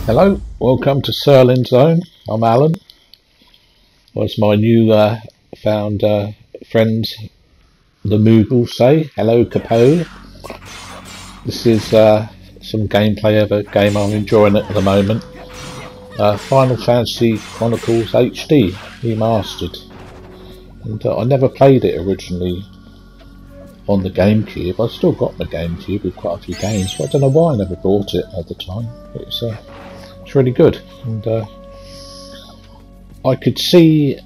Hello, welcome to Serling Zone. I'm Alan. As my new found friends, the moogles, say. Hello, Kuppo. This is some gameplay of a game I'm enjoying at the moment. Final Fantasy Chronicles HD remastered. And I never played it originally on the GameCube. I've still got my GameCube with quite a few games, but I don't know why I never bought it at the time. It's really good, and I could see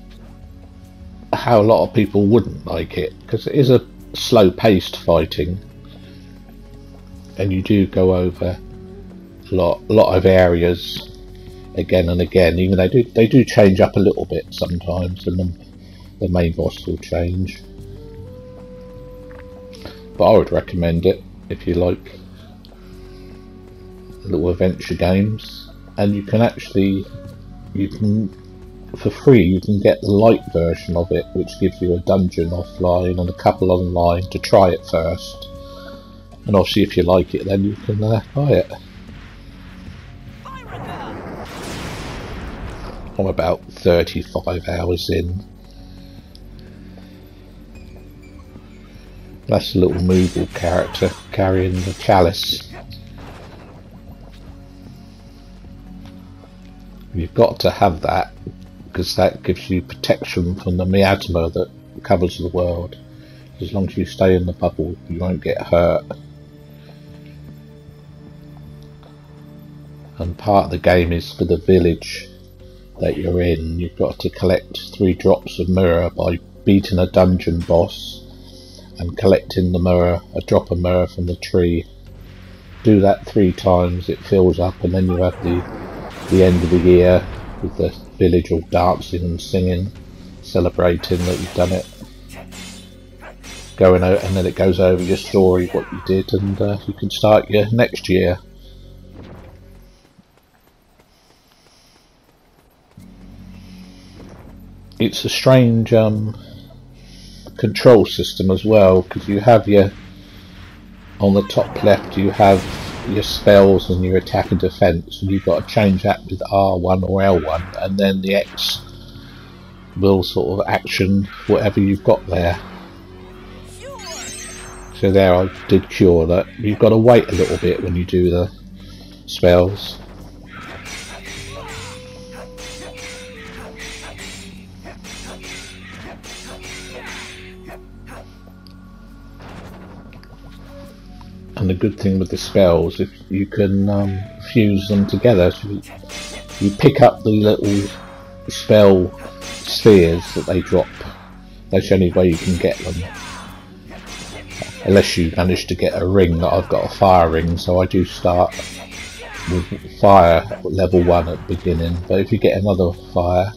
how a lot of people wouldn't like it, because it is a slow-paced fighting, and you do go over a lot of areas again and again. Even they do change up a little bit sometimes, and the main boss will change. But I would recommend it if you like little adventure games. And you can for free, you can get the lite version of it, which gives you a dungeon offline and a couple online to try it first. And obviously if you like it, then you can buy it. I'm about 35 hours in. That's a little moogle character carrying the chalice. You've got to have that, because that gives you protection from the miasma that covers the world. As long as you stay in the bubble, you won't get hurt. And part of the game is for the village that you're in. You've got to collect 3 drops of mirror by beating a dungeon boss and collecting the mirror, a drop of mirror from the tree. Do that 3 times, it fills up, and then you have the end of the year with the village all dancing and singing, celebrating that you've done it, going out, and then it goes over your story, what you did, and you can start your next year. It's a strange control system as well, because you have on the top left you have your spells and your attack and defense, and you've got to change that with R1 or L1, and then the X will sort of action whatever you've got there. So there, I did cure that. You've got to wait a little bit when you do the spells. And the good thing with the spells, if you can fuse them together, so you pick up the little spell spheres that they drop. That's the only way you can get them, unless you manage to get a ring. That I've got a fire ring, so I do start with fire level 1 at the beginning. But if you get another fire,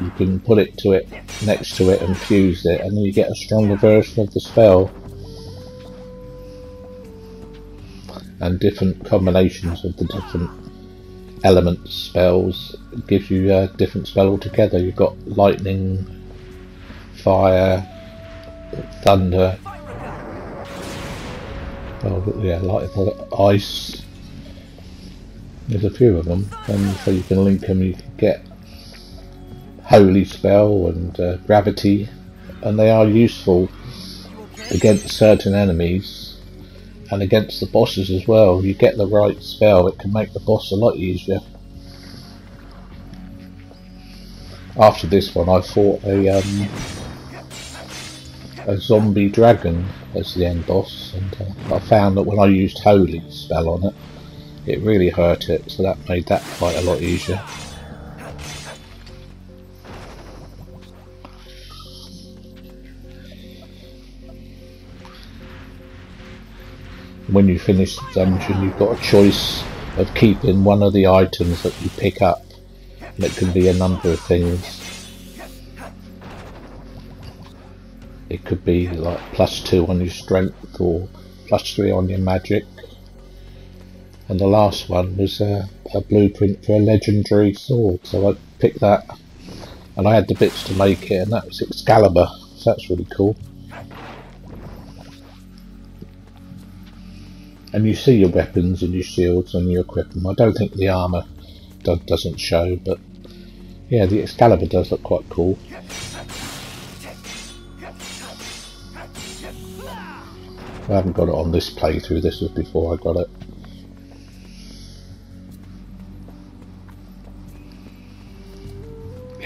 you can put it next to it and fuse it, and then you get a stronger version of the spell. And different combinations of the different element spells gives you a different spell altogether. You've got lightning, fire, thunder, ice. There's a few of them, and so you can link them. You can get holy spell and gravity, and they are useful against certain enemies. And against the bosses as well. If you get the right spell, it can make the boss a lot easier. After this one, I fought a zombie dragon as the end boss, and I found that when I used holy spell on it, it really hurt it, so that made that fight a lot easier. When you finish the dungeon, you've got a choice of keeping one of the items that you pick up, and it can be a number of things. It could be like +2 on your strength or +3 on your magic. And the last one was a blueprint for a legendary sword, so I picked that, and I had the bits to make it, and that was Excalibur, so that's really cool. And you see your weapons and your shields and you equip them. I don't think the armour doesn't show, but yeah, the Excalibur does look quite cool. I haven't got it on this playthrough, this was before I got it.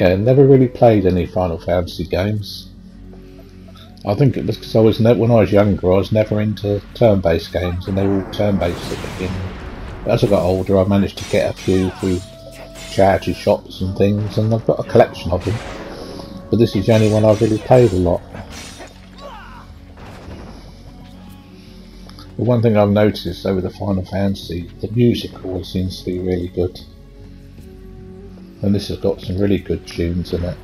Yeah, never really played any Final Fantasy games. I think it was because I was when I was younger, I was never into turn-based games, and they were all turn-based at the beginning. But as I got older, I managed to get a few through charity shops and things, and I've got a collection of them. But this is the only one I've really played a lot. The one thing I've noticed over the Final Fantasy, the music always seems to be really good. And this has got some really good tunes in it.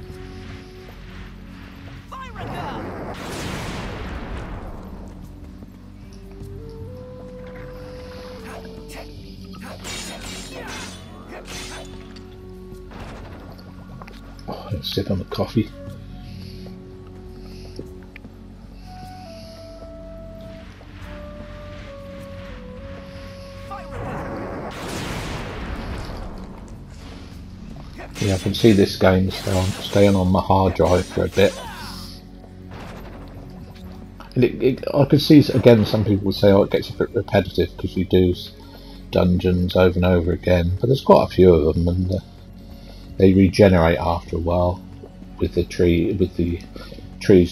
Oh, let's sip on the coffee. Yeah, I can see this game staying on my hard drive for a bit. And I could see, again, some people would say, oh, it gets a bit repetitive because you do dungeons over and over again. But there's quite a few of them, and they regenerate after a while with the trees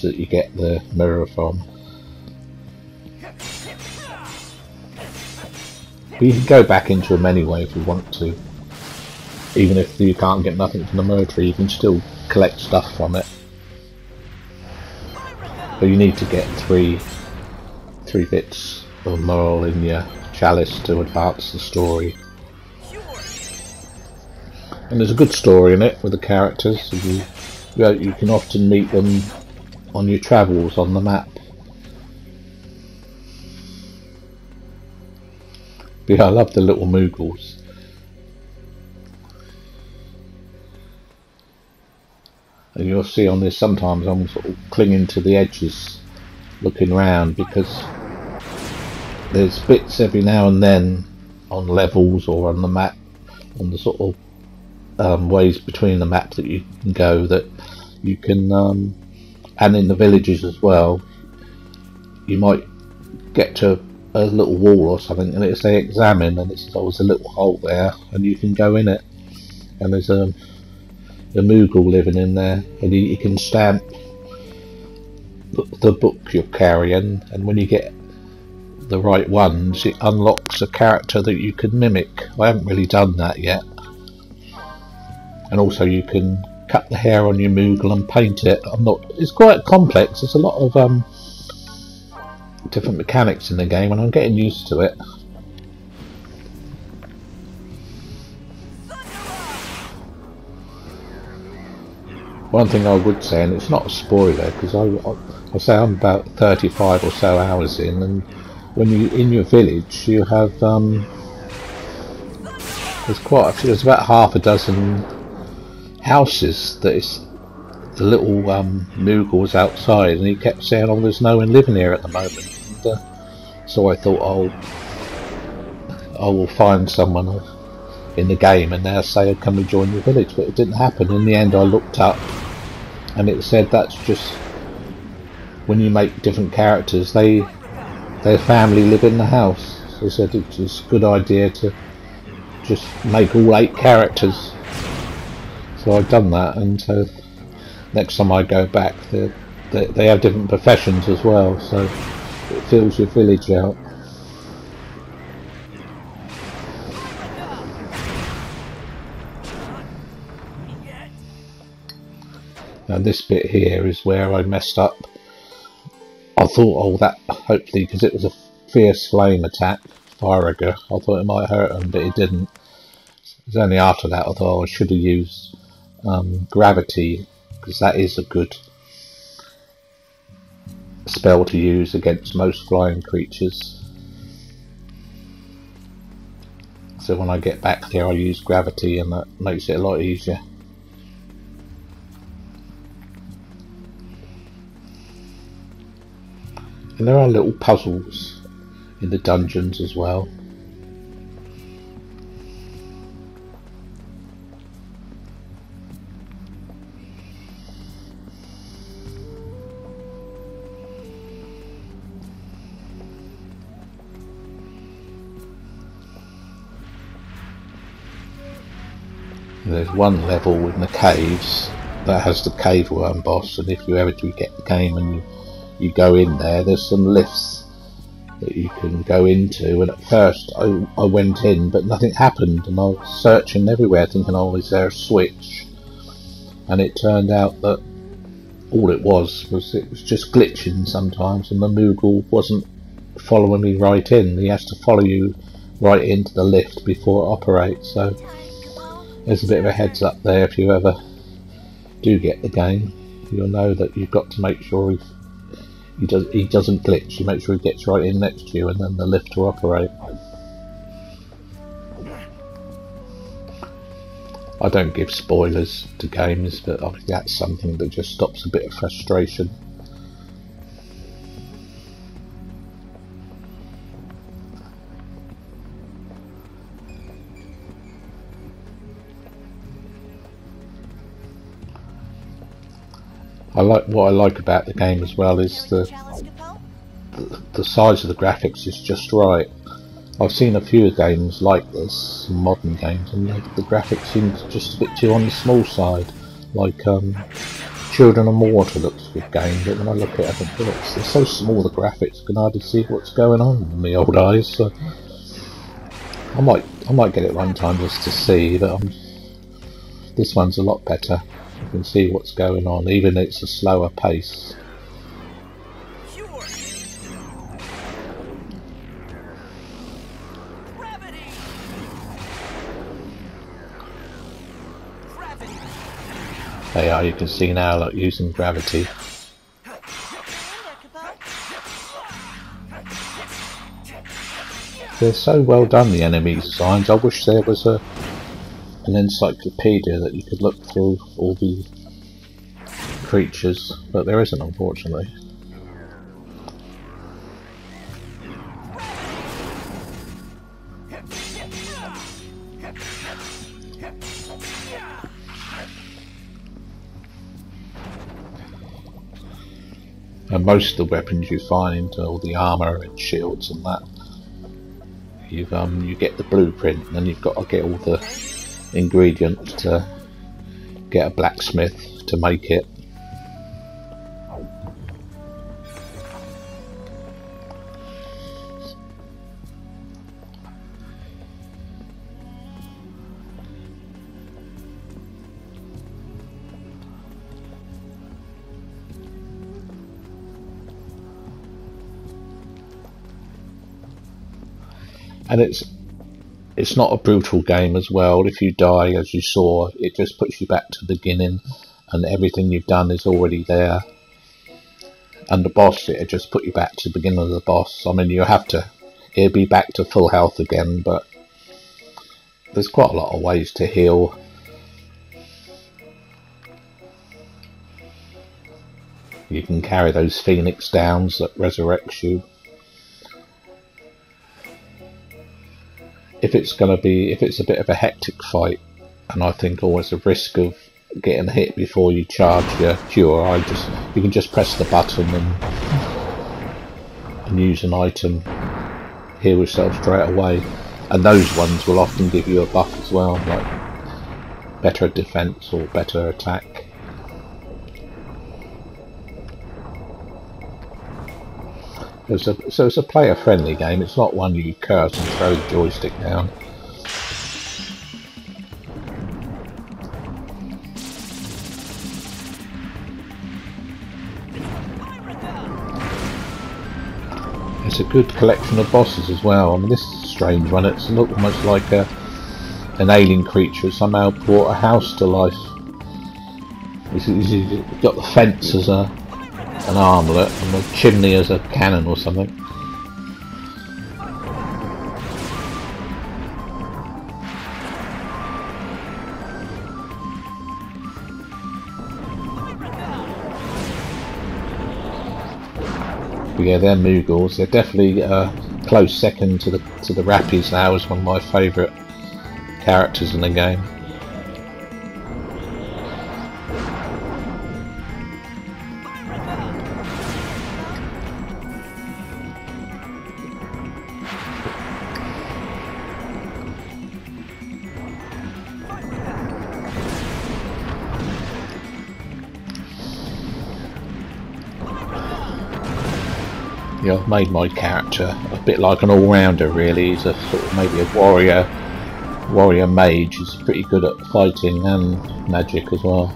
that you get the mirror from. But you can go back into them anyway if you want to. Even if you can't get nothing from the mirror tree, you can still collect stuff from it. But you need to get three bits of moral in your chalice to advance the story. And there's a good story in it with the characters. You can often meet them on your travels on the map. But yeah, I love the little moogles. And you'll see on this sometimes I'm sort of clinging to the edges looking round, because there's bits every now and then on levels or on the map, on the sort of ways between the maps that you can go, that you can and in the villages as well, you might get to a little wall or something and it'll say examine, and it's always a little hole there and you can go in it, and there's a Moogle living in there, and he can stamp the book you're carrying, and when you get the right ones it unlocks a character that you can mimic. I haven't really done that yet. And also you can cut the hair on your Moogle and paint it. It's quite complex, there's a lot of different mechanics in the game and I'm getting used to it. One thing I would say, and it's not a spoiler, because I'll say I'm about 35 or so hours in, and when you in your village, you have there's quite a few. There's about half a dozen houses that is the little Moogles outside, and he kept saying, "Oh, there's no one living here at the moment." And, so I thought, I will find someone in the game and they'll say, "Can we join your village?" But it didn't happen. In the end I looked up and it said that's just when you make different characters, their family live in the house. So they said it's a good idea to just make all 8 characters. So I've done that, and so next time I go back they have different professions as well, so it fills your village out. Now this bit here is where I messed up. I thought, oh, that hopefully, because it was a fierce flame attack, Firaga, I thought it might hurt him, but it didn't. It was only after that I thought, I should have used gravity, because that is a good spell to use against most flying creatures. So when I get back there I use gravity, and that makes it a lot easier. And there are little puzzles in the dungeons as well. There's one level in the caves that has the cave worm boss, and if you ever do get the game and you go in there, there's some lifts that you can go into, and at first I went in but nothing happened, and I was searching everywhere thinking, oh, is there a switch? And it turned out that all it was just glitching sometimes, and the Moogle wasn't following me right in. He has to follow you right into the lift before it operates, so there's a bit of a heads up there. If you ever do get the game, you'll know that you've got to make sure he doesn't glitch. You make sure he gets right in next to you, and then the lift will operate. I don't give spoilers to games, but obviously that's something that just stops a bit of frustration. What I like about the game as well is the size of the graphics is just right. I've seen a few games like this, modern games, and the graphics seem just a bit too on the small side. Like Children of Water looks a good game, but when I look at it, I think, oh, they're so small, the graphics, I can hardly see what's going on in my old eyes. So I might get it one time just to see, but this one's a lot better. You can see what's going on, even though it's a slower pace. They are, you can see now, like using gravity. They're so well done, the enemy designs. I wish there was an encyclopedia that you could look through all the creatures, but there isn't, unfortunately. And most of the weapons you find, all the armour and shields and that, you get the blueprint, and then you've got to get all the ingredients to get a blacksmith to make it. And it's not a brutal game as well. If you die, as you saw, it just puts you back to the beginning, and everything you've done is already there. And the boss, it'll just put you back to the beginning of the boss. I mean, it'll be back to full health again, but there's quite a lot of ways to heal. You can carry those Phoenix Downs that resurrects you. If it's a bit of a hectic fight, and I think always a risk of getting hit before you charge your cure, you can just press the button and use an item, heal yourself straight away. And those ones will often give you a buff as well, like better defense or better attack. So it's a player-friendly game. It's not one you curse and throw the joystick down. It's a good collection of bosses as well. I mean, this is a strange one. It's almost like an alien creature somehow brought a house to life. You've got the fence as an armlet and the chimney as a cannon or something. But yeah, they're moogles. They're definitely a close second to the Rappies now as one of my favourite characters in the game. Yeah, I've made my character a bit like an all-rounder really. He's a sort of maybe a warrior mage. He's pretty good at fighting and magic as well.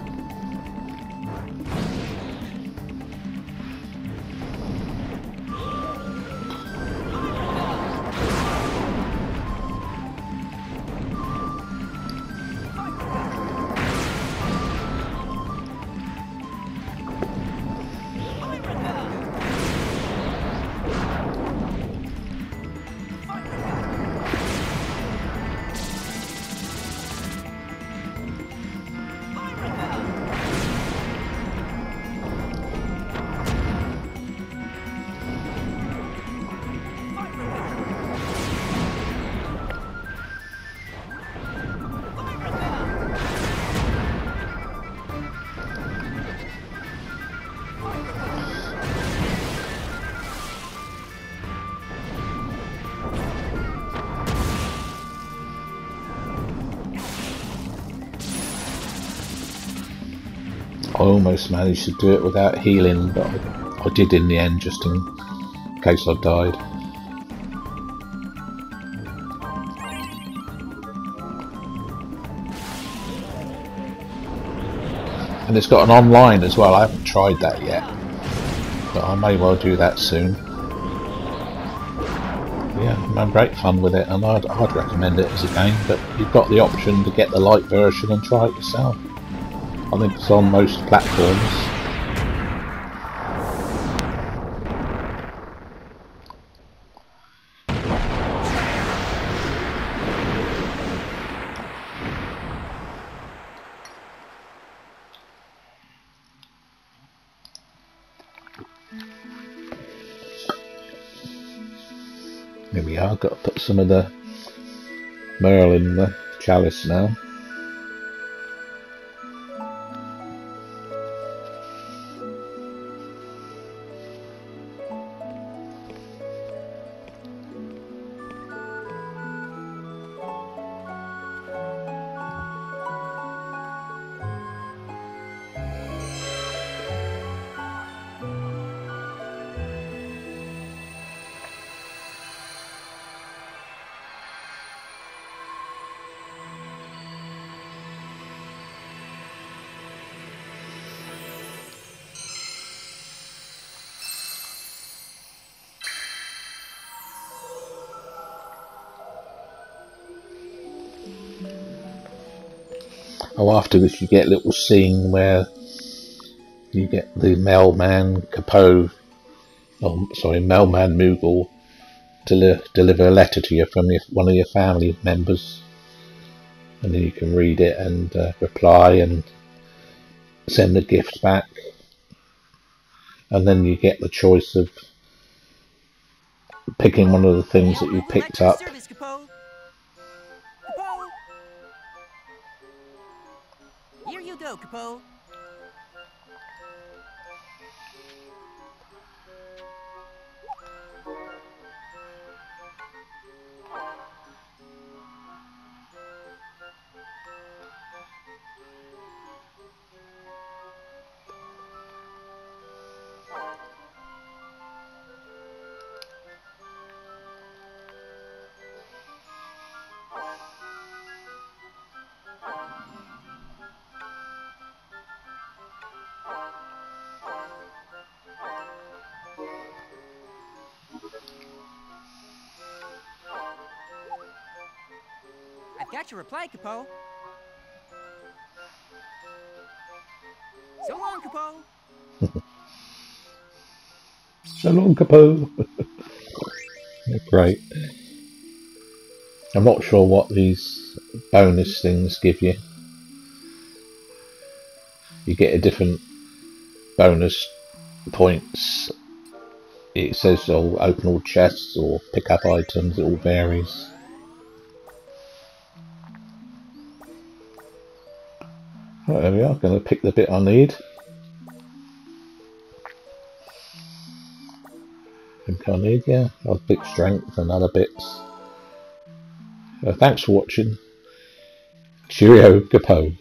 I almost managed to do it without healing, but I did in the end, just in case I died. And it's got an online as well. I haven't tried that yet, but I may well do that soon. Yeah, I'm having great fun with it, and I'd recommend it as a game, but you've got the option to get the light version and try it yourself. I think it's on most platforms. Here we are, got to put some of the Merle in the chalice now. Oh, after this you get a little scene where you get the mailman Kuppo, mailman Moogle, deliver a letter to you from one of your family members, and then you can read it and reply and send the gift back, and then you get the choice of picking one of the things that you picked up. Here you go, Kuppo. I've got your reply, Kuppo. So long, Kuppo. So long, Kuppo. Great. I'm not sure what these bonus things give you. You get a different bonus points. It says open all chests or pick up items. It all varies. Right, there we are. Going to pick the bit I need. Yeah. I'll pick strength and other bits. Thanks for watching. Cheerio, Kuppo.